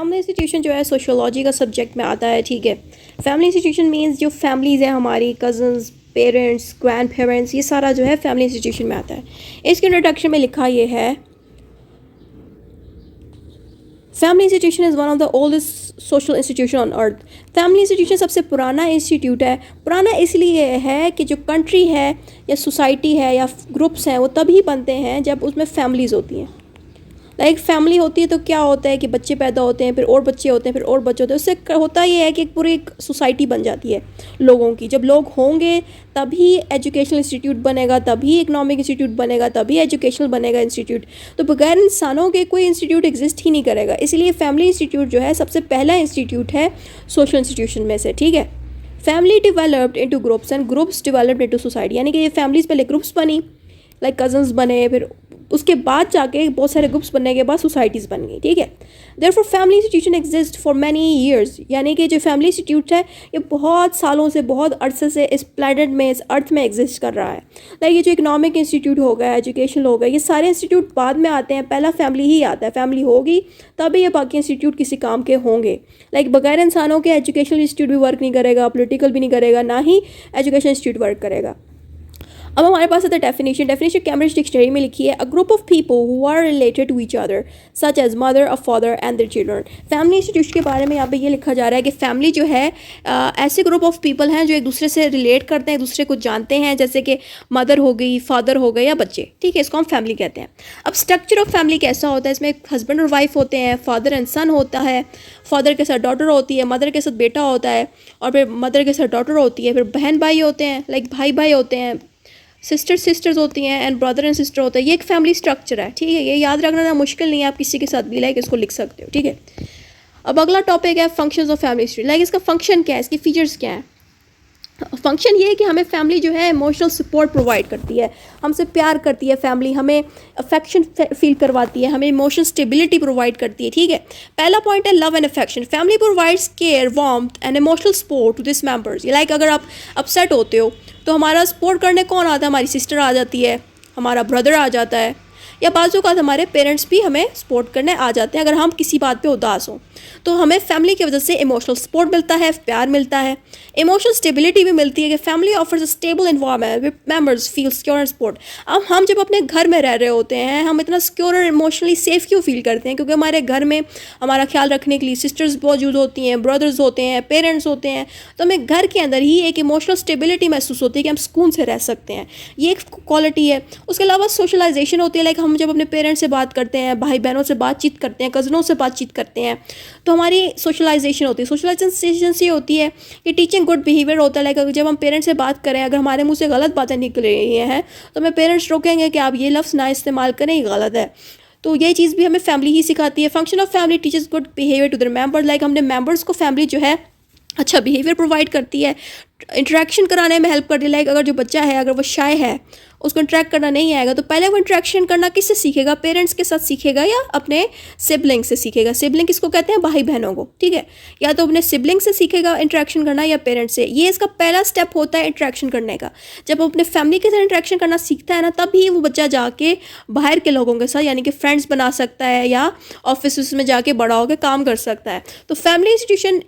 Family institution जो है sociology का सब्जेक्ट में आता है, ठीक है। फैमिली इंस्टीट्यूशन मीन्स जो फैमिलीज़ हैं हमारी, कज़न्स, पेरेंट्स, ग्रैंड पेरेंट्स, ये सारा जो है फैमिली इंस्टीट्यूशन में आता है। इसके इंट्रोडक्शन में लिखा ये है, family institution is one of the oldest social institution on earth. Family institution सबसे पुराना इंस्टीट्यूट है। पुराना इसलिए है कि जो कंट्री है या सोसाइटी है या ग्रुप्स हैं वो तभी बनते हैं जब उसमें फैमिलीज़ होती हैं। लाइक फैमिली होती है तो क्या होता है कि बच्चे पैदा होते हैं, फिर और बच्चे होते हैं, फिर और बच्चे होते हैं। उससे होता ये है कि एक पूरी एक सोसाइटी बन जाती है लोगों की। जब लोग होंगे तभी एजुकेशनल इंस्टीट्यूट बनेगा, तभी इकोनॉमिक इंस्टीट्यूट बनेगा, तभी एजुकेशनल बनेगा इंस्टीट्यूट। तो बगैर इंसानों के कोई इंस्टीट्यूट एग्जिस्ट ही नहीं करेगा। इसलिए फैमिली इंस्टीट्यूट जो है सबसे पहला इंस्टीट्यूट है सोशल इंस्टीट्यूशन में से, ठीक है। Family developed into groups and groups developed into society, यानी कि ये फैमिलीज पहले ग्रुप्स बनी, लाइक कजन्स बने, फिर उसके बाद जाके बहुत सारे ग्रुप्स बनने के बाद सोसाइटीज़ बन गई, ठीक है। Therefore family institution exist for many years, यानी कि जो फैमिली इंस्टीट्यूट है ये बहुत सालों से, बहुत अरसे से इस प्लैनेट में, इस अर्थ में एग्जिस्ट कर रहा है। लाइक ये जो इकोनॉमिक इंस्टीट्यूट हो गया, एजुकेशन हो गया, ये सारे इंस्टीट्यूट बाद में आते हैं, पहला फैमिली ही आता है। फैमिली होगी तभी ये बाकी इंस्टीट्यूट किसी काम के होंगे। लाइक बगैर इंसानों के एजुकेशनल इंस्टीट्यूट भी वर्क नहीं करेगा, पॉलिटिकल भी नहीं करेगा, ना ही एजुकेशन इंस्टीट्यूट वर्क करेगा। अब हमारे पास आता है डेफिनेशन कैम्ब्रिज डिक्शनरी में लिखी है, a group of people who are related to each other such as mother, a father and their children. Family institution के बारे में यहाँ पे ये लिखा जा रहा है कि फैमिली जो है ऐसे ग्रुप ऑफ पीपल हैं जो एक दूसरे से रिलेट करते हैं, एक दूसरे को जानते हैं, जैसे कि मदर हो गई, फादर हो गए या बच्चे, ठीक है। इसको हम फैमिली कहते हैं। अब स्ट्रक्चर ऑफ फैमिली कैसा होता है, इसमें हस्बैंड और वाइफ होते हैं, फादर एंड सन होता है, फादर के साथ डॉटर होती है, मदर के साथ बेटा होता है, और फिर मदर के साथ डॉटर होती है, फिर बहन भाई होते हैं, लाइक भाई भाई होते हैं, सिस्टर्स होती हैं, एंड ब्रदर एंड सिस्टर होता है। ये एक फैमिली स्ट्रक्चर है, ठीक है। ये याद रखना ना मुश्किल नहीं है, आप किसी के साथ भी लाइक इसको लिख सकते हो, ठीक है। अब अगला टॉपिक है functions of family history. Like इसका फंक्शन क्या है, इसके फीचर्स क्या है। फंक्शन ये है कि हमें फैमिली जो है इमोशनल सपोर्ट प्रोवाइड करती है, हमसे प्यार करती है फैमिली, हमें अफेक्शन फील करवाती है, हमें इमोशनल स्टेबिलिटी प्रोवाइड करती है, ठीक है। पहला पॉइंट है love and affection. Family provides care, warmth and emotional support to this members. Like अगर आप अपसेट होते हो तो हमारा सपोर्ट करने कौन आता है, हमारी सिस्टर आ जाती है, हमारा ब्रदर आ जाता है, या बाज़ औक़ात हमारे पेरेंट्स भी हमें सपोर्ट करने आ जाते हैं अगर हम किसी बात पे उदास हों। तो हमें फैमिली की वजह से इमोशनल सपोर्ट मिलता है, प्यार मिलता है, इमोशनल स्टेबिलिटी भी मिलती है कि family offers a stable environment with members feel secure and support. अब हम जब अपने घर में रह रहे होते हैं, हम इतना सिक्योर और इमोशनली सेफ क्यों फील करते हैं, क्योंकि हमारे घर में हमारा ख्याल रखने के लिए सिस्टर्स मौजूद होती हैं, ब्रदर्स होते हैं, पेरेंट्स होते हैं। तो हमें घर के अंदर ही एक इमोशनल स्टेबिलिटी महसूस होती है कि हम सुकून से रह सकते हैं, ये एक क्वालिटी है। उसके अलावा सोशलाइजेशन होती है, लाइक हम जब अपने पेरेंट्स से बात करते हैं, भाई बहनों से बातचीत करते हैं, कज़नों से बातचीत करते हैं, तो हमारी सोशलाइजेशन होती है। सोशलाइजेशन से होती है कि टीचिंग गुड बिहेवियर होता है। लाइक जब हम पेरेंट्स से बात करें, अगर हमारे मुंह से गलत बातें निकल रही हैं तो हमें पेरेंट्स रोकेंगे कि आप ये लफ्ज़ ना इस्तेमाल करें, ये गलत है। तो ये चीज़ भी हमें फैमिली ही सिखाती है। Function of family teachers good behaviour to their members. Like हमने मेंबर्स को फैमिली जो है अच्छा बिहेवियर प्रोवाइड करती है, इंटरेक्शन कराने में हेल्प करती है। लाइक अगर जो बच्चा है, अगर वो शाय है, उसको इंटरेक्ट करना नहीं आएगा, तो पहले वो इंटरेक्शन करना किससे सीखेगा, पेरेंट्स के साथ सीखेगा या अपने सिबलिंग से सीखेगा। सिबलिंग किसको कहते हैं, भाई बहनों को, ठीक है। या तो अपने सिबलिंग से सीखेगा इंटरेक्शन करना या पेरेंट्स से। ये इसका पहला स्टेप होता है इंटरेक्शन करने का। जब वो अपने फैमिली के साथ इंटरेक्शन करना सीखता है ना, तभी वो बच्चा जाके बाहर के लोगों के साथ यानी कि फ्रेंड्स बना सकता है या ऑफिस में जाके बड़ा होकर काम कर सकता है। तो family institution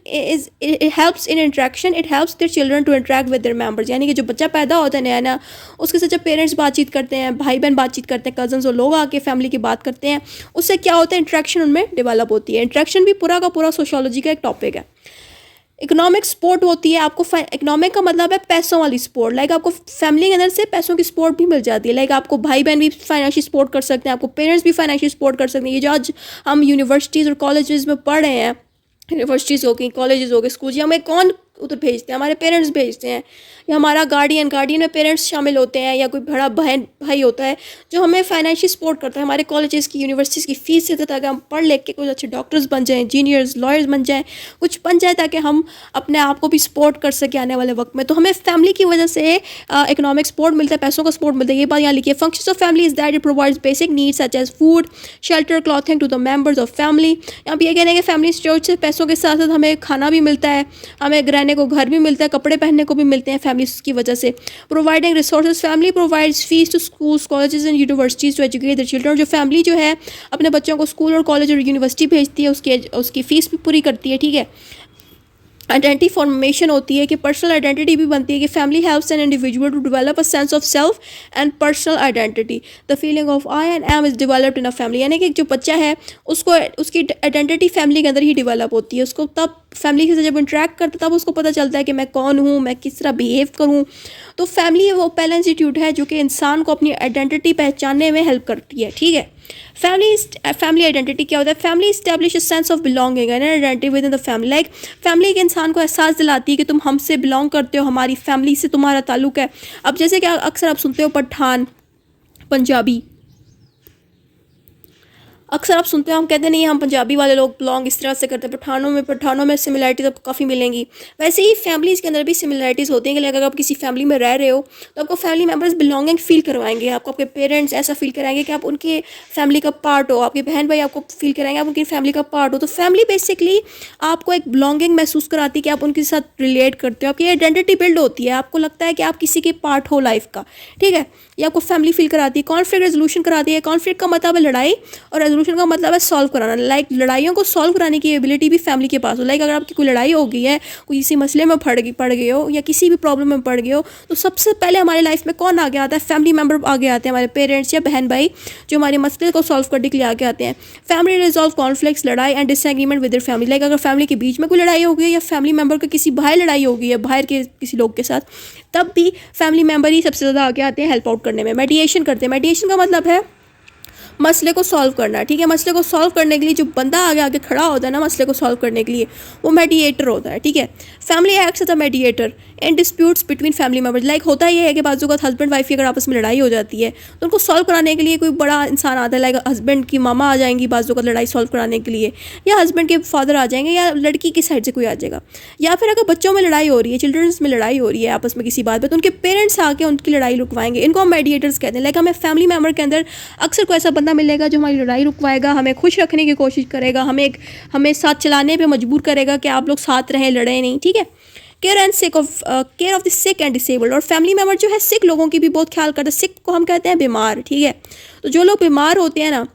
it helps in interaction, it helps their children to interact with their members. यानी कि जो बच्चा पैदा होता है नया, उसके साथ जब पेरेंट्स बातचीत करते हैं, भाई बहन बातचीत करते हैं, कजन्स और लोग आके फैमिली की बात करते हैं, उससे क्या होता है, इंटरेक्शन उनमें डेवलप होती है। इंटरेक्शन भी पूरा का पूरा सोशियोलॉजी का एक टॉपिक है। इकोनॉमिक सपोर्ट होती है आपको। इकोनॉमिक का मतलब है पैसों वाली सपोर्ट। लाइक आपको फैमिली के अंदर से पैसों की सपोर्ट भी मिल जाती है। लाइक आपको भाई बहन भी फाइनेंशियल सपोर्ट कर सकते हैं, आपको पेरेंट्स भी फाइनेंशियल सपोर्ट कर सकते हैं। ये जो आज हम यूनिवर्सिटीज़ और कॉलेजेस में पढ़ रहे हैं, यूनिवर्सिटीज़ हो गई, कॉलेजेस हो गए, स्कूल, जी हमें कौन उधर भेजते हैं, हमारे पेरेंट्स भेजते हैं, या हमारा गार्डियन में पेरेंट्स शामिल होते हैं, या कोई बड़ा बहन भाई होता है जो हमें फाइनेंशियल सपोर्ट करता है। हमारे कॉलेजेस की, यूनिवर्सिटीज़ की फ़ीस देता है ताकि हम पढ़ लिख के कुछ अच्छे डॉक्टर्स बन जाएं, इंजीनियर्स, लॉयर्स बन जाएं, कुछ बन जाए ताकि हम अपने आप को भी सपोर्ट कर सकें आने वाले वक्त में। तो हमें फैमिली की वजह से इकोनॉमिक सपोर्ट मिलता है, पैसों का सपोर्ट मिलता है। ये बात यहाँ लिखिए, functions of family is that it provides basic needs such as food, shelter, clothing to the members of family. यहाँ पे ये कहने के फैमिली स्टोर से पैसों के साथ साथ हमें खाना भी मिलता है, हमें रहने रहने को घर भी मिलता है, कपड़े पहनने को भी मिलते हैं फैमिली की वजह से। Providing resources, family provides fees to schools, colleges and universities to educate the children. जो फैमिली जो है अपने बच्चों को स्कूल और कॉलेज और यूनिवर्सिटी भेजती है, उसकी फ़ीस भी पूरी करती है, ठीक है। आइडेंटिटी फॉर्मेशन होती है कि पर्सनल आइडेंटिटी भी बनती है कि family helps an individual to develop a sense of self and personal identity. The feeling of I and M is developed in a family, यानी कि जो बच्चा है उसको उसकी आइडेंटिटी फैमिली के अंदर ही डेवलप होती है। उसको तब फैमिली के साथ जब इंटरेक्ट करता है तब उसको पता चलता है कि मैं कौन हूँ, मैं किस तरह बिहेव करूँ। तो फैमिली वो पहला इंस्टीट्यूट है जो कि इंसान को अपनी आइडेंटिटी पहचानने में हेल्प करती है, ठीक है। फैमिली आइडेंटिटी क्या होता है? Family establish sense of belonging and identity with in the family. Like family के इंसान को एहसास दिलाती है कि तुम हमसे बिलोंग करते हो, हमारी फैमिली से तुम्हारा ताल्लुक है। अब जैसे कि अक्सर आप सुनते हो पठान, पंजाबी, अक्सर आप सुनते हो हम कहते नहीं हम पंजाबी वाले लोग बिलोंग इस तरह से करते हैं, पठानों में सिमिलरिटीज आपको काफ़ी मिलेंगी। वैसे ही फैमिलीज़ के अंदर भी सिमिलरिटीज़ होती हैं कि अगर आप किसी फैमिली में रह रहे हो तो आपको फैमिली मेम्बर्स बिलोंगिंग फील करवाएंगे, आपको आपके पेरेंट्स ऐसा फील कराएंगे कि आप उनके फैमिली का पार्ट हो, आपके बहन भाई आपको फील कराएंगे आप उनकी फैमिली का पार्ट हो। तो फैमिली बेसिकली आपको एक बिलोंगिंग महसूस कराती है कि आप उनके साथ रिलेट करते हो, आपकी आइडेंटिटी बिल्ड होती है, आपको लगता है कि आप किसी के पार्ट हो लाइफ का, ठीक है। ये आपको फैमिली फील कराती है। कॉन्फ्लिक्ट रेजोल्यूशन कराती है। कॉन्फ्लिक्ट का मतलब है लड़ाई और रेजोल्यूशन का मतलब है सॉल्व कराना। लाइक लड़ाइयों को सॉल्व कराने की एबिलिटी भी फैमिली के पास हो। लाइक अगर आपकी कोई लड़ाई हो गई है, कोई किसी मसले में पड़ गए हो या किसी भी प्रॉब्लम में पड़ गए हो, तो सबसे पहले हमारे लाइफ में कौन आगे आता है? फैमिली मेम्बर आगे आते हैं, हमारे पेरेंट्स या बहन भाई जो हमारे मसले को सॉल्व करने के लिए आगे आते हैं। फैमिली रिजॉल्व कॉन्फ्लिक्ट्स, लड़ाई and disagreement with their family. Like अगर फैमिली के बीच में कोई लड़ाई हो गई है या फैमिली मेम्बर की किसी बाहर लड़ाई हो गई है, बाहर के किसी लोग के साथ, तब भी फैमिली मेम्बर ही सबसे ज़्यादा आगे आते हैं हेल्प आउट करने में। मेडिएशन करते हैं। मेडिएशन का मतलब है मसले को सॉल्व करना, ठीक है। मसले को सॉल्व करने के लिए जो बंदा आगे आगे खड़ा होता है ना मसले को सॉल्व करने के लिए, वो मेडिएटर होता है, ठीक है। Family acts as a mediator in disputes between family members. Like होता ये है कि बाजू का हस्बैंड वाइफ की अगर आपस में लड़ाई हो जाती है तो उनको सॉल्व कराने के लिए कोई बड़ा इंसान आता है। लाइक हस्बैंड की मामा आ जाएंगी बाजू का लड़ाई सॉल्व कराने के लिए, या हस्बैंड के फादर आ जाएंगे, या लड़की की साइड से कोई आ जाएगा। या फिर अगर बच्चों में लड़ाई हो रही है, चिल्ड्रंस में लड़ाई हो रही है आपस में किसी बात पर, तो उनके पेरेंट्स आके उनकी लड़ाई रुकवाएंगे। इनको हम मेडिएटर्स कहते हैं। लाइक हमें फैमिली मेम्बर के अंदर अक्सर कोई ऐसा बंदा मिलेगा जो हमारी लड़ाई रुकवाएगा, हमें खुश रखने की कोशिश करेगा, हमें साथ चलाने पे मजबूर करेगा कि आप लोग साथ रहें, लड़े नहीं, ठीक है। Care of the sick and disabled. और फैमिली मेम्बर जो है सिक लोगों की भी बहुत ख्याल करता है। सिक को हम कहते हैं बीमार, ठीक है। तो जो लोग बीमार होते हैं ना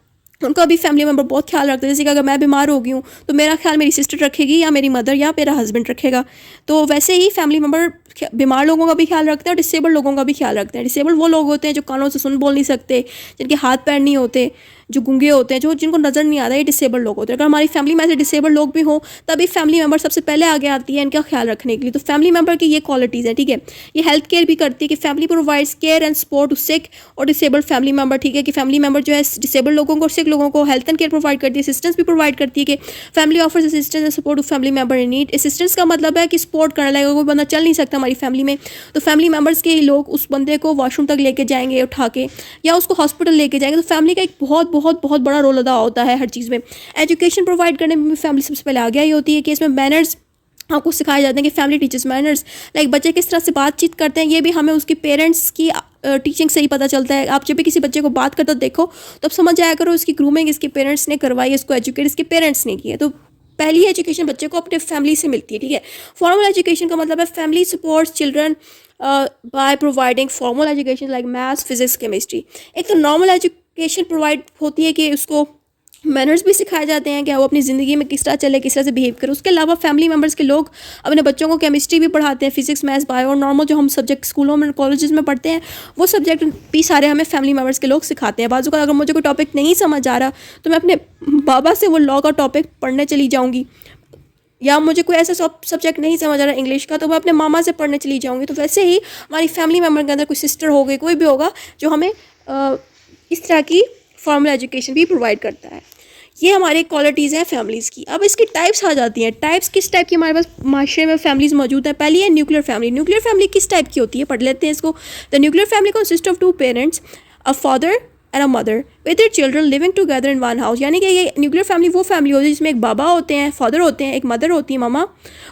उनका भी फैमिली मेम्बर बहुत ख्याल रखते हैं। जैसे कि अगर मैं बीमार हो गई हूँ तो मेरा ख्याल मेरी सिस्टर रखेगी, या मेरी मदर या मेरा हस्बैंड रखेगा। तो वैसे ही फैमिली मेम्बर बीमार लोगों का भी ख्याल रखते हैं और डिसेबल्ड लोगों का भी ख्याल रखते हैं। डिसेबल्ड वो लोग होते हैं जो कानों से बोल नहीं सकते, जिनके हाथ पैर नहीं होते, जो गूंगे होते हैं, जिनको नज़र नहीं आता, ये डिसेबल्ड लोग होते हैं। अगर हमारी फैमिली में ऐसे डिसेबल्ड लोग भी हों तभी फैमिली मेम्बर सबसे पहले आगे आती है इनका ख्याल रखने के लिए। तो फैमिली मेम्बर की ये क्वालिटीज़ हैं, ठीक है। ये हेल्थ केयर भी करती है कि family provides care and support to sick और डिसेबल्ड फैमिली मेम्बर, ठीक है। कि फैमिली मेम्बर जो है डिसेबल्ड लोगों को और सिक लोगों को हेल्थ एंड केयर प्रोवाइड करती है, असिस्टेंस भी प्रोवाइड करती है कि family offers assistance and support to family member in need. Assistance का मतलब है कि सपोर्ट करना। लाइक कोई बंदा चल नहीं सकता हमारी फैमिली में, तो फैमिली मेम्बर्स के लोग उस बंदे को वॉशरूम तक लेके जाएंगे उठा के, या उसको हॉस्पिटल लेके जाएंगे। तो फैमिली का एक बहुत बहुत बहुत बड़ा रोल अदा होता है हर चीज़ में। एजुकेशन प्रोवाइड करने में फैमिली सबसे पहले आगे आई होती है कि इसमें मैनर्स आपको सिखाए जाते हैं कि फैमिली टीचर्स मैनर्स। लाइक बच्चे किस तरह से बातचीत करते हैं ये भी हमें उसकी पेरेंट्स की टीचिंग से ही पता चलता है। आप जब भी किसी बच्चे को बात करते हो देखो तब समझ जाया करो इसकी ग्रूमिंग इसके पेरेंट्स ने करवाई, इसको एजुकेट इसके पेरेंट्स ने किया। तो पहली एजुकेशन बच्चे को अपने फैमिली से मिलती है, ठीक है। फॉर्मल एजुकेशन का मतलब है family supports children by providing formal education like maths, physics, chemistry. एक तो नॉर्मल एजुकेशन प्रोवाइड होती है कि उसको मैनर्स भी सिखाए जाते हैं कि वो अपनी ज़िंदगी में किस तरह चले, किस तरह से बिहेव करे। उसके अलावा फैमिली मेम्बर्स के लोग अपने बच्चों को केमिस्ट्री भी पढ़ाते हैं, फिजिक्स, मैथ्स, बायो और नॉर्मल जो हम सब्जेक्ट स्कूलों में कॉलेजेस में पढ़ते हैं वो सब्जेक्ट भी सारे हमें फैमिली मेम्बर्स के लोग सिखाते हैं। बाजू का अगर मुझे कोई टॉपिक नहीं समझ आ रहा तो मैं अपने बाबा से वो लॉ का टॉपिक पढ़ने चली जाऊँगी, या मुझे कोई ऐसा सब्जेक्ट नहीं समझ आ रहा इंग्लिश का तो मैं अपने मामा से पढ़ने चली जाऊँगी। तो वैसे ही हमारी फैमिली मेम्बर के अंदर कोई सिस्टर हो गई, कोई भी होगा जो हमें इस तरह की फॉर्मल एजुकेशन भी प्रोवाइड करता है। ये हमारी क्वालिटीज़ हैं फैमिलीज़ की। अब इसकी टाइप्स आ जाती हैं। टाइप्स किस टाइप की हमारे पास माशरे में फैमिलीज़ मौजूद है। पहली है न्यूक्लियर फैमिली। न्यूक्लियर फैमिली किस टाइप की होती है पढ़ लेते हैं इसको। The nuclear family consist of 2 parents, a father and a mother with their children living together in one house. यानी कि ये न्यूक्लियर फैमिली वो फैमिली होती है जिसमें एक बाबा होते हैं, फादर होते हैं, एक मदर होती है मामा,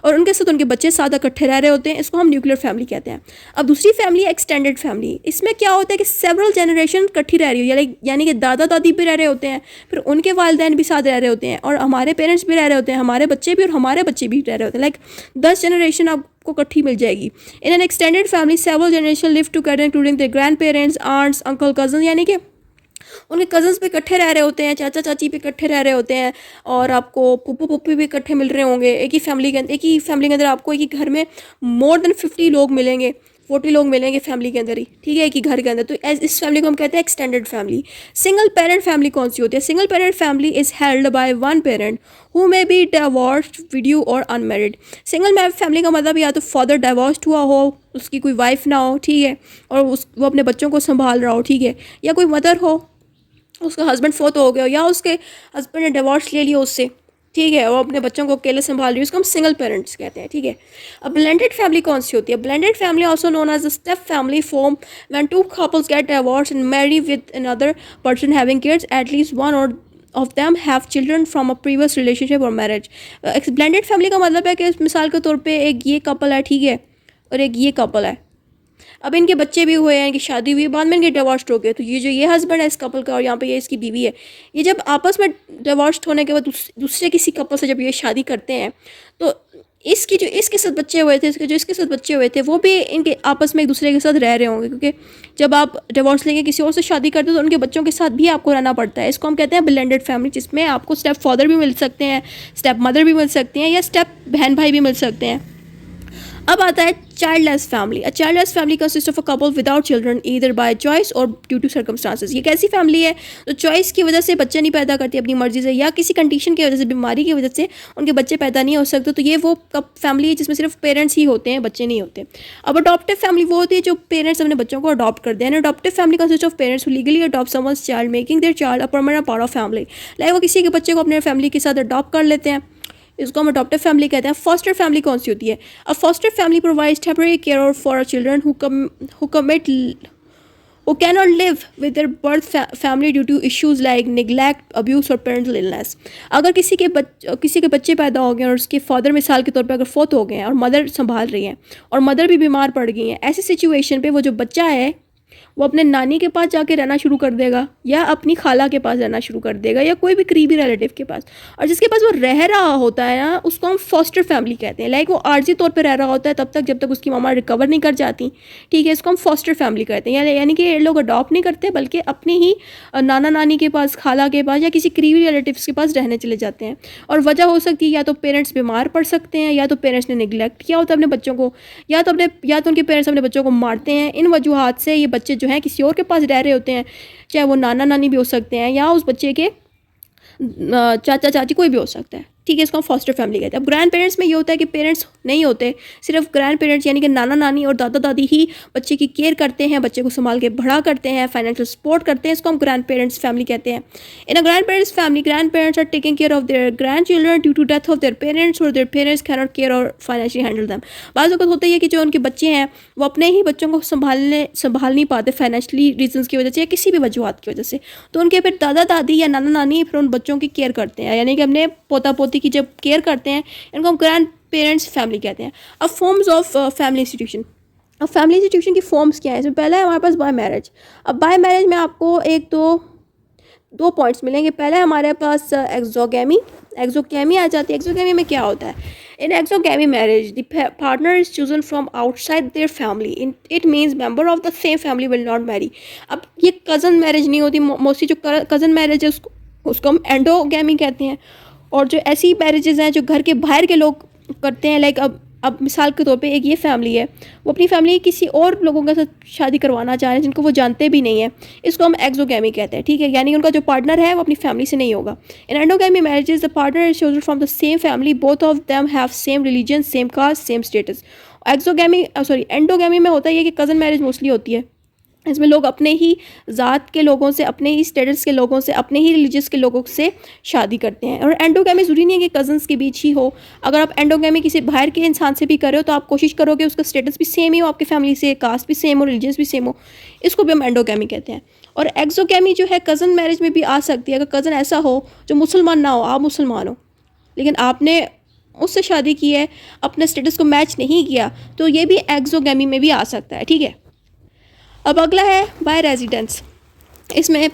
और उनके साथ उनके बच्चे साथ इकट्ठे रह रहे होते हैं। इसको हम न्यूक्लियर फैमिली कहते हैं। अब दूसरी फैमिली है एक्सटेंडेड फैमिली। इसमें क्या होता है कि सेवरल जनरेशन इकट्ठी रह रही हो, यानी कि दादा दादी भी रह रहे होते हैं, फिर उनके वालिदैन भी साथ रह रहे होते हैं, और हमारे पेरेंट्स भी रह रहे होते हैं, हमारे बच्चे भी और हमारे बच्चे भी रह रहे होते हैं। लाइक 10 जनरेशन आप सबको इकट्ठी मिल जाएगी। In an extended family several generation live together including the grand parents, aunts, uncle, cousin, यानी कि उनके कजन्स भी इकट्ठे रह रहे होते हैं, चाचा चाची भी इकट्ठे रह रहे होते हैं, और आपको पुप्पू पुप्पी भी इकट्ठे मिल रहे होंगे। एक ही फैमिली के अंदर आपको एक ही घर में मोर देन 50 लोग मिलेंगे, 40 लोग मिलेंगे फैमिली के अंदर ही, ठीक है, एक ही घर के अंदर। तो इस फैमिली को हम कहते हैं extended family. Single parent family कौन सी होती है? Single parent family is held by one parent who may be divorced, widow और अनमैरिड। सिंगल फैमिली का मतलब या तो फादर डिवोर्स्ड हुआ हो, उसकी कोई वाइफ ना हो, ठीक है, और वो अपने बच्चों को संभाल रहा हो, ठीक है, या कोई मदर हो, उसका हस्बैंड फोत हो गया, या उसके हस्बैंड ने डिवोर्स ले लिया उससे, ठीक है, वो अपने बच्चों को अकेले संभाल रही है, उसको हम सिंगल पेरेंट्स कहते हैं, ठीक है। अब ब्लेंडेड फैमिली कौन सी होती है? Blended family also known as a step family form when two couples get divorce and marry with another person having kids, at least one और of them have children from a previous relationship और marriage. Blended family का मतलब है कि मिसाल के तौर पे एक ये कपल है, ठीक है, और एक ये कपल है, अब इनके बच्चे भी हुए हैं, इनकी शादी हुई है, बाद में इनके डिवोर्स हो गए, तो ये जो ये हस्बैंड है इस कपल का और यहाँ पे ये इसकी बीवी है, ये जब आपस में डिवोर्स होने के बाद दूसरे किसी कपल से जब ये शादी करते हैं, तो इसकी जो इसके साथ बच्चे हुए थे, इसके साथ बच्चे हुए थे, वो भी इनके आपस में एक दूसरे के साथ रह रहे होंगे, क्योंकि जब आप डिवोर्स लेके किसी और से शादी करते हो तो उनके बच्चों के साथ भी आपको रहना पड़ता है। इसको हम कहते हैं ब्लेंडेड फैमिली, जिसमें आपको स्टेप फादर भी मिल सकते हैं, स्टेप मदर भी मिल सकती हैं, या स्टेप बहन भाई भी मिल सकते हैं। अब आता है childless family. A childless family consist of a couple without children either by choice और ड्यू टू सर्कमस्टांसेस। ये कैसी फैमिली है? तो चॉइस की वजह से बच्चे नहीं पैदा करती अपनी मर्जी से, या किसी कंडीशन की वजह से, बीमारी की वजह से उनके बच्चे पैदा नहीं हो सकते, तो ये वो फैमिली है जिसमें सिर्फ पेरेंट्स ही होते हैं, बच्चे नहीं होते। अब अडॉप्टिव फैमिली वो होती है जो पेरेंट्स अपने बच्चों को अडॉप्ट करते हैं। Adoptive family consist of parents who legally adopt someone's child making their child a permanent part of family. Like वो किसी के बच्चे को अपने फैमिली के साथ अडॉप्ट कर लेते हैं, इसको हम अडॉप्टिव फैमिली कहते हैं। फॉस्टर फैमिली कौन सी होती है? A foster family provides temporary care for children who cannot live with their birth family due to issues like neglect, abuse और parental illness। अगर किसी के बच्चे पैदा हो गए और उसके फादर मिसाल के तौर पे अगर फोत हो गए हैं और मदर संभाल रही हैं और मदर भी बीमार पड़ गई हैं, ऐसी सिचुएशन पे वो जो बच्चा है वो अपने नानी के पास जाके रहना शुरू कर देगा, या अपनी खाला के पास रहना शुरू कर देगा, या कोई भी करीबी रिलेटिव के पास। और जिसके पास वो रह रहा होता है ना, उसको हम फॉस्टर फैमिली कहते हैं। लाइक वो आर्जी तौर पे रह रहा होता है तब तक जब तक उसकी मामा रिकवर नहीं कर जाती, ठीक है, इसको हम फॉस्टर फैमिली कहते हैं। यानी कि ये लोग अडॉप्ट नहीं करते बल्कि अपने ही नाना नानी के पास, खाला के पास, या किसी करीबी रिलेटिव्स के पास रहने चले जाते हैं। और वजह हो सकती है या तो पेरेंट्स बीमार पड़ सकते हैं, या तो पेरेंट्स ने निगलेक्ट किया होता है अपने बच्चों को, या तो उनके पेरेंट्स अपने बच्चों को मारते हैं। इन वजूहात से ये बच्चे जो हैं किसी और के पास रह रहे होते हैं, चाहे वो नाना नानी भी हो सकते हैं या उस बच्चे के चाचा चाची कोई भी हो सकता है, ठीक है, इसको हम फॉस्टर फैमिली कहते हैं। अब ग्रैंड पेरेंट्स में ये होता है कि पेरेंट्स नहीं होते, सिर्फ ग्रैंड पेरेंट्स यानी कि नाना नानी और दादा दादी ही बच्चे की केयर करते हैं, बच्चे को संभाल के बड़ा करते हैं, फाइनेंशियल सपोर्ट करते हैं, इसको हम ग्रैंड पेरेंट्स फैमिली कहते हैं। In a grandparents family, grandparents are taking care of their grandchildren due to death of their parents और their parents cannot care और फाइनेंशियली हैंडल दैम। बाज़ वक्त होता है कि जो उनके बच्चे हैं वो अपने ही बच्चों को संभाल नहीं पाते फाइनेंशियली रीजंस की वजह से या किसी भी वजूहत की वजह से, तो उनके फिर दादा दादी या नाना नानी फिर उन बच्चों की केयर करते हैं, यानी कि अपने पोता पोती की जब केयर करते हैं, इनको हम ग्रैंड पेरेंट्स फैमिली कहते हैं। अब फॉर्म्स ऑफ फैमिली इंस्टीट्यूशन। अब फैमिली इंस्टीट्यूशन की फॉर्म्स क्या है? इसमें पहला है हमारे पास बाय मैरिज। अब बाय मैरिज में आपको दो पॉइंट्स मिलेंगे। पहला है हमारे पास एक्सोगैमी आ जाती है। एक्सोगैमी में क्या होता है? In exogamy marriage the partner is chosen from outside their family, it means member of the same family will not marry. अब ये कज़न मैरिज नहीं होती, मोस्टली जो कज़न मैरिज है उसको हम एंडोगैमी कहते हैं। और जो ऐसी मैरिजेज़ हैं जो घर के बाहर के लोग करते हैं, लाइक अब मिसाल के तौर पे एक ये फैमिली है, वो अपनी फैमिली किसी और लोगों के साथ शादी करवाना चाह रहे हैं जिनको वो जानते भी नहीं है, इसको हम एक्सोगैमी कहते हैं, ठीक है, यानी उनका जो पार्टनर है वो अपनी फैमिली से नहीं होगा। In endogamy marriages the partner is chosen from the same family, both of them have same religion, same caste, same status. Endogamy में होता है ये कि कज़न मैरिज मोस्टली होती है, इसमें लोग अपने ही ज़ात के लोगों से, अपने ही स्टेटस के लोगों से, अपने ही रिलीजियस के लोगों से शादी करते हैं। और एंडोगैमी ज़रूरी नहीं है कि कज़न्स के बीच ही हो, अगर आप एंडोगैमी किसी बाहर के इंसान से भी कर रहे हो तो आप कोशिश करोगे उसका स्टेटस भी सेम ही हो, आपकी फैमिली से, कास्ट भी सेम हो, रिलीजियस भी सेम हो, इसको भी हम एंडोगैमी कहते हैं। और एक्सोगैमी जो है कज़न मैरिज में भी आ सकती है, अगर कज़न ऐसा हो जो मुसलमान ना हो, आप मुसलमान हो लेकिन आपने उससे शादी की है, अपने स्टेटस को मैच नहीं किया, तो ये भी एक्सोगैमी में भी आ सकता है, ठीक है। अब अगला है बाय रेजिडेंस। इसमें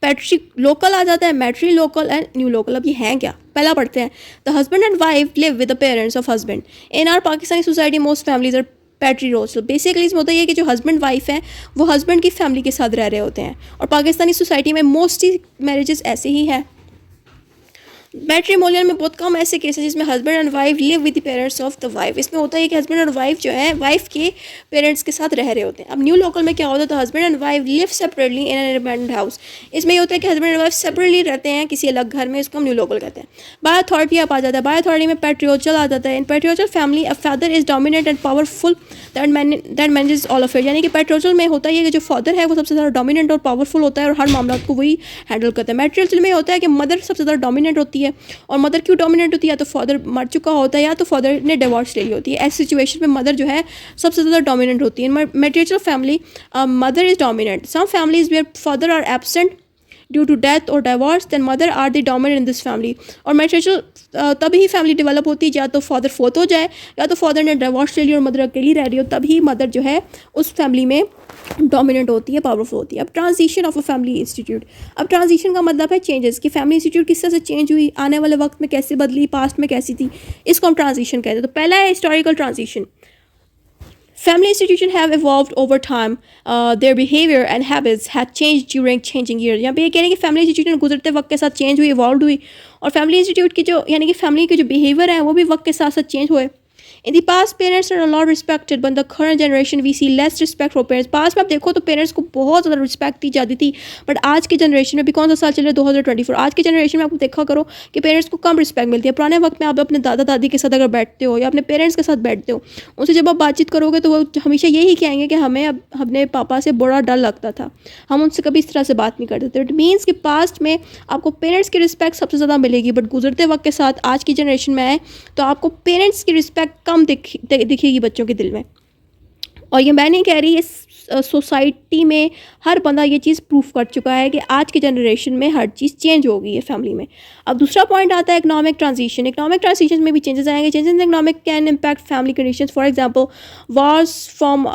पैट्री लोकल आ जाता है, matrilocal and neolocal. अब ये हैं क्या, पहला पढ़ते हैं। The husband and wife live with the parents of husband. In our Pakistani society most families are patriarchal. Basically इसमें होता है कि जो हस्बैंड वाइफ हैं वो हस्बैंड की फैमिली के साथ रह रहे होते हैं, और पाकिस्तानी सोसाइटी में मोस्टली मैरिजेस ऐसे ही हैं। मैट्रिमोनियल में बहुत कम ऐसे केस हैं जिसमें husband and wife live with the parents of the wife. इसमें होता है कि हस्बैंड और वाइफ जो है वाइफ के पेरेंट्स के साथ रह रहे होते हैं। अब न्यू लोकल में क्या होता है, तो husband and wife live separately in an independent house. इसमें ये होता है कि हस्बैंड एंड वाइफ सेपरेटली रहते हैं किसी अलग घर में, इसको हम न्यू लोकल कहते हैं। बाय अथॉरिटी आप आ जाता है। बाय अथॉरिटी में पैट्रियोचल आ जाता है। In patriarchal family a father is dominant and powerful that manages all affair. यानी कि पैट्रियोचल में होता है कि जो फादर है वो सबसे ज़्यादा डोमिनेंट और पावरफुल होता है और हर मामला को वही हैंडल करता है। मैट्रियोचल में होता है कि मदर सबसे ज़्यादा डोमिनेंट होती है, और मदर क्यों डोमिनेंट होती है, या तो फादर मर चुका होता है या तो फादर ने डिवोर्स ले ली होती है। ऐसी सिचुएशन में मदर जो है सबसे ज़्यादा डोमिनेंट होती है। In matriarchal family mother is dominant. Some families where father are absent due to death और divorce, then mother are the dominant in this family. और मैट्रियोचल तभी ही फैमिली डेवलप होती है या तो फादर फोत हो जाए, या तो फादर ने डिवोर्स ले लिया और मदर अकेली रह रही हो, तभी मदर जो है उस फैमिली में डोमिनेंट होती है, पावरफुल होती है। अब transition of a family institute. अब ट्रांजिशन का मतलब है चेंजेस, कि फैमिली इंस्टीट्यूट किस तरह से चेंज हुई, आने वाले वक्त में कैसे बदली, पास्ट में कैसी थी, इसको हम ट्रांजिशन कहते हैं। तो पहला है historical transition. Family institutions have evolved over time. Their behavior and habits had changed during changing years. यहाँ पे ये कह रहे हैं कि फैमिली इंस्टीट्यूशन गुजरते वक्त के साथ चेंज हुई, इवॉल्व हुई, और फैमिली इंस्टीट्यूट की जो यानी कि फैमिली के जो बिहेवियर है वो भी वक्त के साथ साथ चेंज हुए। In the past parents are a lot respected, but the current generation we see less respect for parents. Past में आप देखो तो पेरेंट्स को बहुत ज़्यादा रिस्पेक्ट दी जाती थी, बट आज की जनरेशन में भी कौन सा साल चल रहा है, 2024, आज की जनरेशन में आपको देखा करो कि पेरेंट्स को कम रिस्पेक्ट मिलती है। पुराने वक्त में आप अपने दादा दादी के साथ अगर बैठते हो या अपने पेरेंट्स के साथ बैठते हो, उनसे जब आप बातचीत करोगे तो वो हमेशा यही कहेंगे कि हमें अब अपने पापा से बड़ा डर लगता था, हम उनसे कभी इस तरह से बात नहीं करते थे। इट मीन्स कि पास्ट में आपको पेरेंट्स की रिस्पेक्ट सबसे ज़्यादा मिलेगी, बट गुजरते वक्त के साथ आज की जनरेशन में आए तो आपको पेरेंट्स की रिस्पेक्ट कम दिखेगी बच्चों के दिल में। और ये मैं नहीं कह रही, इस सोसाइटी में हर बंदा ये चीज़ प्रूफ कर चुका है कि आज की जनरेशन में हर चीज़ चेंज हो गई है फैमिली में। अब दूसरा पॉइंट आता है इकोनॉमिक ट्रांजिशन। इकोनॉमिक ट्रांजिशन में भी चेंजेस आएंगे। Changes in economic can impact family conditions. For example wars from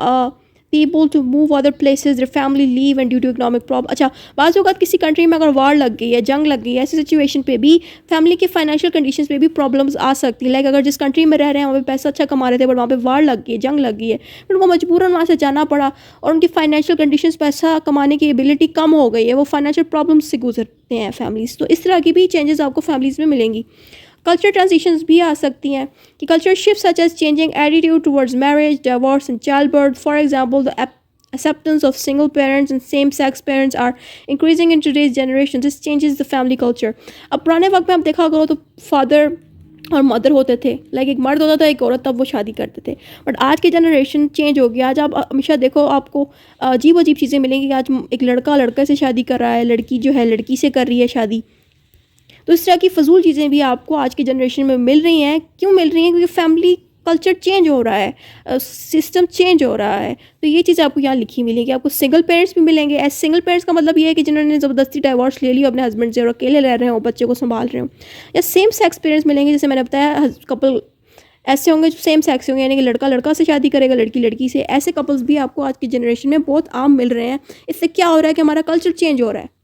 people to move other places, their family leave and due to economic problem. अच्छा, बाज़ औक़ात किसी कंट्री में अगर वार लग गई है, जंग लग गई है, ऐसी सिचुएशन पे भी फैमिली के फाइनेंशियल कंडीशंस पे भी प्रॉब्लम्स आ सकती है। लाइक अगर जिस कंट्री में रह रहे हैं वहाँ पे पैसा अच्छा कमा रहे थे, बट वहाँ पे वार लग गई है, जंग लग गई है, फिर उनको मजबूरन वहाँ से जाना पड़ा और उनकी फाइनेंशियल कंडीशंस, पैसा कमाने की एबिलिटी कम हो गई है, वो फाइनेंशियल प्रॉब्लम्स से गुजरते हैं फैमिलीज़। तो इस तरह की भी चेंजेस आपको फैमिलीज़ में मिलेंगी। कल्चर ट्रांजिशंस भी आ सकती हैं कि culture shift such as changing attitude towards marriage, divorce and child birth. For example the acceptance of single parents and same-sex parents are increasing in today's generation. This changes the family culture. अब पुराने वक्त में आप देखा करो तो father और mother होते थे, लाइक एक मर्द होता था एक औरत, तब वो शादी करते थे। बट आज की जनरेशन चेंज हो गया। आज आप हमेशा देखो आपको अजीब अजीब चीज़ें मिलेंगी। आज एक लड़का लड़के से शादी कर रहा है, लड़की जो है लड़की से कर रही है शादी। तो इस तरह की फजूल चीज़ें भी आपको आज की जनरेशन में मिल रही हैं। क्यों मिल रही हैं? क्योंकि फैमिली कल्चर चेंज हो रहा है, सिस्टम चेंज हो रहा है। तो ये चीज़ आपको यहाँ लिखी मिलेगी। आपको सिंगल पेरेंट्स भी मिलेंगे। एज सिंगल पेरेंट्स का मतलब ये है कि जिन्होंने ज़बरदस्ती डाइवोर्स ले लिया अपने हस्बैंड से और अकेले रह रहे हो, बच्चे को संभाल रहे हो। या सेम सेक्स पेरेंट्स मिलेंगे, जैसे मैंने बताया कपल ऐसे होंगे जो सेम सेक्स होंगे, यानी कि लड़का लड़का से शादी करेगा, लड़की लड़की से। ऐसे कपल्स भी आपको आज की जनरेशन में बहुत आम मिल रहे हैं। इससे क्या हो रहा है कि हमारा कल्चर चेंज हो रहा है।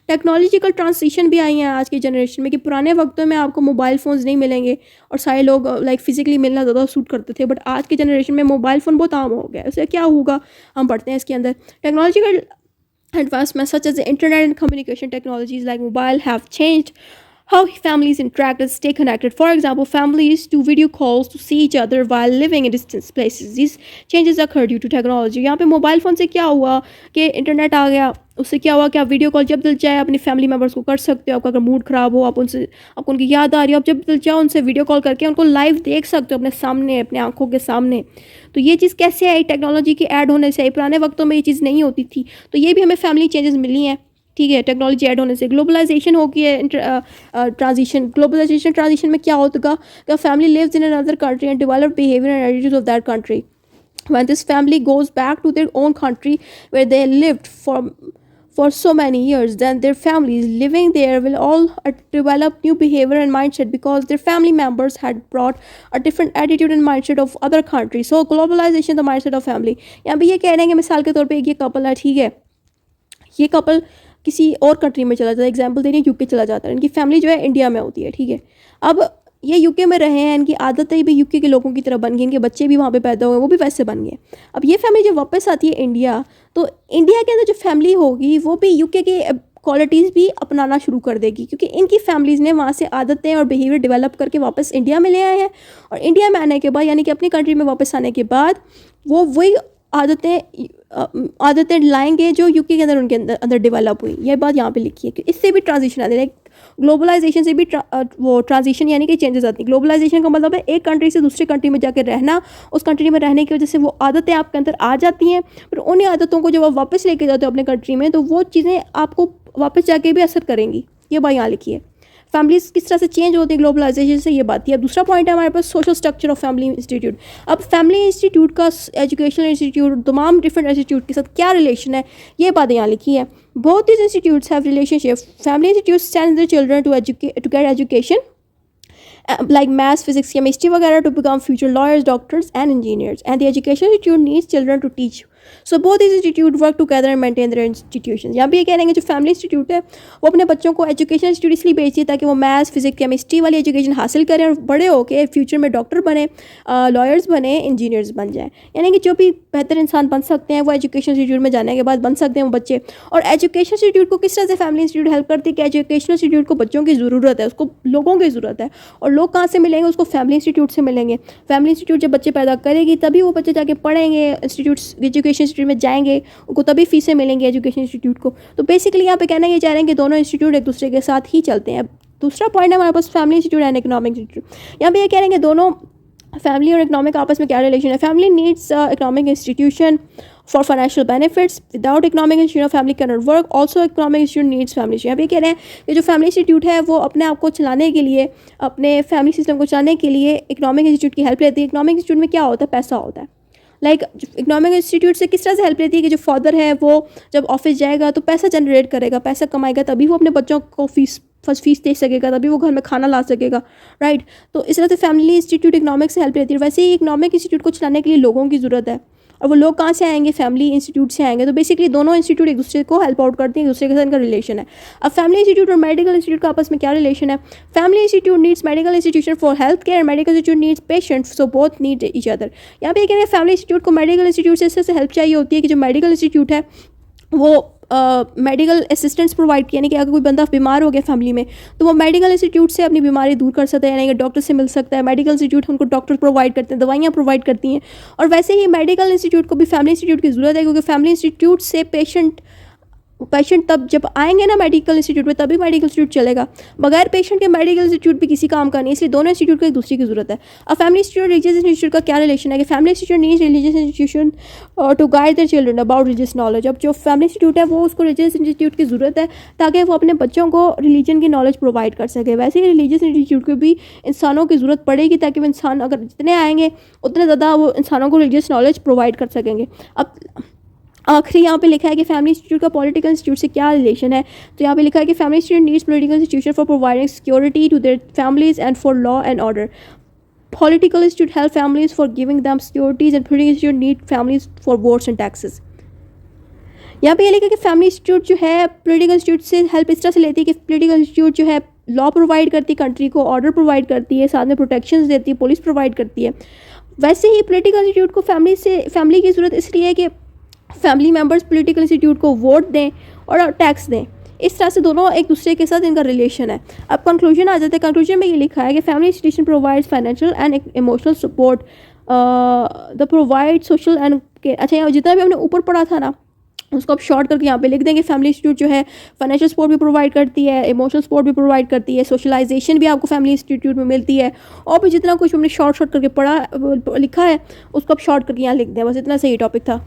टेक्नोलॉजिकल ट्रांजिशन भी आई हैं आज की जनरेशन में कि पुराने वक्तों में आपको मोबाइल फ़ोन्स नहीं मिलेंगे और सारे लोग लाइक फ़िज़िकली मिलना ज़्यादा सूट करते थे, बट आज की जनरेशन में मोबाइल फ़ोन बहुत आम हो गया है। उससे क्या होगा, हम पढ़ते हैं इसके अंदर technological advancements such as the internet and communication technologies like mobile have changed how families interact and stay connected. For example, families do video calls to see each other while living in distant places. These changes occur due to technology. यहाँ पे mobile phone से क्या हुआ कि internet आ गया, उससे क्या हुआ कि आप वीडियो कॉल जब दिल चाहे अपनी फैमिली मेम्बर्स को कर सकते हो। आपका अगर मूड ख़राब हो, आपको उनकी याद आ रही हो, आप जब दिल चाहो उनसे वीडियो कॉल करके उनको लाइव देख सकते हो अपने सामने, अपने आंखों के सामने। तो ये चीज़ कैसे आई? टेक्नोलॉजी के ऐड होने से आई। पुराने वक्तों में ये चीज़ नहीं होती थी। तो ये भी हमें फैमिली चेंजेस मिली हैं, ठीक है, टेक्नोलॉजी ऐड होने से। ग्लोबलाइजेशन हो गई है ट्रांजिशन। ग्लोबलाइजेशन ट्रांजिशन में क्या होगा कि family lives in another country and develop behaviour and attitude of that country. When this family goes back to their own country where they lived for so many years, then their families living there will all develop new behavior and mindset because their family members had brought a different attitude and mindset of other countries. So globalization, the mindset of family. यहाँ पे ये कह रहे हैं कि मिसाल के तौर पे एक ये कपल है, ठीक है, ये कपल किसी और कंट्री में चला जाता है, एग्जाम्पल दे रही है यूके चला जाता है, इनकी फैमिली जो है इंडिया में होती है, ठीक है। अब ये यूके में रहे हैं, इनकी आदतें भी यूके के लोगों की तरह बन गई, इनके बच्चे भी वहाँ पे पैदा हुए, वो भी वैसे बन गए। अब ये फैमिली जब वापस आती है इंडिया, तो इंडिया के अंदर जो फैमिली होगी वो भी यूके के क्वालिटीज़ भी अपनाना शुरू कर देगी, क्योंकि इनकी फैमिलीज़ ने वहाँ से आदतें और बिहेवियर डेवलप करके वापस इंडिया में ले आए हैं। और इंडिया में आने के बाद, यानी कि अपनी कंट्री में वापस आने के बाद, वो वही आदतें लाएंगे जो यूके के अंदर उनके अंदर डेवलप हुई। ये बात यहाँ पे लिखी है कि इससे भी ट्रांजिशन आती है, ग्लोबलाइजेशन से भी वो ट्रांजिशन यानी कि चेंजेस आती है। ग्लोबलाइजेशन का मतलब है एक कंट्री से दूसरे कंट्री में जाकर रहना, उस कंट्री में रहने की वजह से वो आदतें आपके अंदर आ जाती हैं, फिर उन्हीं आदतों को जब आप वापस लेके जाते हो अपने कंट्री में, तो वो चीज़ें आपको वापस जाके भी असर करेंगी। ये बात यहाँ लिखी है। फैमिलीज किस तरह से चेंज होती है ग्लोबलाइजेशन से, ये बात है। अब दूसरा पॉइंट है हमारे पास social structure of family institute. अब फैमिली इंस्टीट्यूट का एजुकेशनल इंस्टीट्यूट तमाम डिफरेंट इंस्टीट्यूट के साथ क्या रिलेशन है, ये बात यहाँ लिखी है। Both these institutes have relationship. Family institute send their children to get education like maths, physics, chemistry वगैरह to become future lawyers, doctors and engineers, and the education institute needs children to teach. So both these institute work together and maintain their institutions. यहाँ भी ये कह रहे हैं जो family institute है वो अपने बच्चों को एजुकेशन इंस्टीट्यूट इसलिए भेजती है ताकि वो मैथ्स, फिजिक्स, केमिस्ट्री वाली एजुकेशन हासिल करें और बड़े होकर फ्यूचर में डॉक्टर बने, लॉयर्स बने, इंजीनियर्स बन जाएँ। यानी कि जो भी बेहतर इंसान बन सकते हैं वो एजुकेशन इंस्टीट्यूट में जाने के बाद बन सकते हैं वो बच्चे। और एजुकेशन इंस्टीट्यूट को किस तरह से फैमिली इंस्टीट्यूट हेल्प करती है कि एजुकेशन इंस्टीट्यूट को बच्चों की ज़रूरत है, उसको लोगों की ज़रूरत है, और लोग कहाँ से मिलेंगे, उसको फैमिली इंस्टीट्यूट से मिलेंगे। फैमिली इंस्टीट्यूट जब बच्चे पैदा करेगी तभी वो बच्चे जाके पढ़ेंगे, इंस्टीट्यूट्स एजुकेशन इंस्टीट्यूट में जाएंगे, उनको तभी फीसें मिलेंगी एजुकेशन इंस्टीट्यूट को। तो बेसिकली यहाँ पे कहना ये चाह रहे हैं कि दोनों इंस्टीट्यूट एक दूसरे के साथ ही चलते हैं। दूसरा पॉइंट है हमारे पास family institute and economic institute. यहाँ पे ये कह रहे हैं कि दोनों फैमिली और इकोनॉमिक आपस में क्या रिलेशन है। Family needs economic institution for financial benefits. Without economic institute, family cannot work. Also, economic institute needs family. यहाँ पे कह रहे हैं कि जो फैमिली इंस्टीट्यूट है वो अपने आप को चलाने के लिए, अपने फैमिली सिस्टम को चलाने के लिए इकोनॉमिक इंस्टीट्यूट की हेल्प लेती है। इकोनॉमिक इंस्टीट्यूट में क्या होता है, पैसा होता है। लाइक इकोनॉमिक इंस्टीट्यूट से किस तरह से हेल्प लेती है कि जो फादर है वो जब ऑफिस जाएगा तो पैसा जनरेट करेगा, पैसा कमाएगा, तभी वो अपने बच्चों को फीस दे सकेगा, तभी वो घर में खाना ला सकेगा, राइट। तो इस तरह से फैमिली इंस्टीट्यूट इकोनॉमिक से हेल्प लेती है। वैसे ही इकोनॉमिक इंस्टीट्यूट को चलाने के लिए लोगों की ज़रूरत है, और वो लोग कहाँ से आएंगे, फैमिली इंस्टीट्यूट से आएंगे। तो बेसिकली दोनों इंस्टीट्यूट एक दूसरे को हेल्प आउट करते हैं, एक दूसरे के साथ इनका रिलेशन है। अब फैमिली इंस्टीट्यूट और मेडिकल इंस्टीट्यूट का आपस में क्या रिलेशन है। Family institute needs medical institution for health care, medical institute needs patients, so both need each other. यहाँ पे कह रहे हैं फैमिली इंस्टीट्यूट को मेडिकल इंस्टीट्यूट से इस तरह से हेल्प चाहिए होती है कि जो मेडिकल इंस्टीट्यूट है वो मेडिकल असिस्टेंट्स प्रोवाइड किया, यानी कि अगर कोई बंदा बीमार हो गया फैमिली में तो वो मेडिकल इंस्टीट्यूट से अपनी बीमारी दूर कर सकता है, यानी कि डॉक्टर से मिल सकता है। मेडिकल इंस्टीट्यूट उनको डॉक्टर प्रोवाइड करते हैं, दवाइयाँ प्रोवाइड करती हैं। और वैसे ही मेडिकल इंस्टीट्यूट को भी फैमिली इंस्टीट्यूट की ज़रूरत है, क्योंकि फैमिली इंस्टीट्यूट से पेशेंट तब जब आएंगे ना मेडिकल इंस्टीट्यूट में, तभी मेडिकल इंस्टीट्यूट चलेगा। बगैर पेशेंट के मेडिकल इंस्टीट्यूट भी किसी काम का नहीं, इसलिए दोनों इंस्टीट्यूट को एक दूसरे की जरूरत है। अब फैमिली इंस्टीट्यूट रिलीजियस इंस्टीट्यूट का क्या रिलेशन है कि family institute needs religious institution to guide their children about religious knowledge. अब जो फैमिली इंस्टीट्यूट है वो उसको रिलीजियस इंस्टीट्यूट की ज़रूरत है ताकि वो अपने बच्चों को रिलीजन की नॉलेज प्रोवाइड कर सके। वैसे ही रिलीजियस इंस्टीट्यूट को भी इंसानों की ज़रूरत पड़ेगी ताकि वो इंसान अगर जितने आएंगे उतने ज़्यादा वो इंसानों को रिलीजियस नॉलेज प्रोवाइड कर सकेंगे। अब आखिरी यहाँ पे लिखा है कि फैमिली इंस्टीट्यूट का पॉलिटिकल इंस्टीट्यूट से क्या रिलेशन है। तो यहाँ पे लिखा है कि family institute needs political institution for providing security to their families and for law and order. Political institute help families for giving them securities and political institute need families for votes and taxes. यहाँ पे ये लिखा है कि family institute जो है political institute से help इस तरह से लेती है कि पॉलिटिकल इंस्टीट्यूट जो है लॉ प्रोवाइड करती है कंट्री को, ऑर्डर प्रोवाइड करती है, साथ में प्रोटेक्शंस देती है, पुलिस प्रोवाइड करती है। वैसे ही पॉलिटिकल इंस्टीट्यूट को फैमिली की ज़रूरत इसलिए है कि फैमिली मेम्बर्स पॉलिटिकल इंस्टीट्यूट को वोट दें और टैक्स दें। इस तरह से दोनों एक दूसरे के साथ इनका रिलेशन है। अब कंक्लूजन आ जाता है। कंक्लूजन में ये लिखा है कि family institution provides financial and emotional support the provide social and. अच्छा, यहाँ जितना भी हमने ऊपर पढ़ा था ना उसको आप शॉर्ट करके यहाँ पे लिख देंगे। फैमिली इंस्टीट्यूट जो है फाइनेंशियल सपोर्ट भी प्रोवाइड करती है, इमोशनल सपोर्ट भी प्रोवाइड करती है, सोशलाइजेशन भी आपको फैमिली इंस्टीट्यूट में मिलती है, और भी जितना कुछ हमने शॉर्ट करके पढ़ा लिखा है उसको आप शॉर्ट करके यहाँ लिख दें। बस इतना सही टॉपिक था।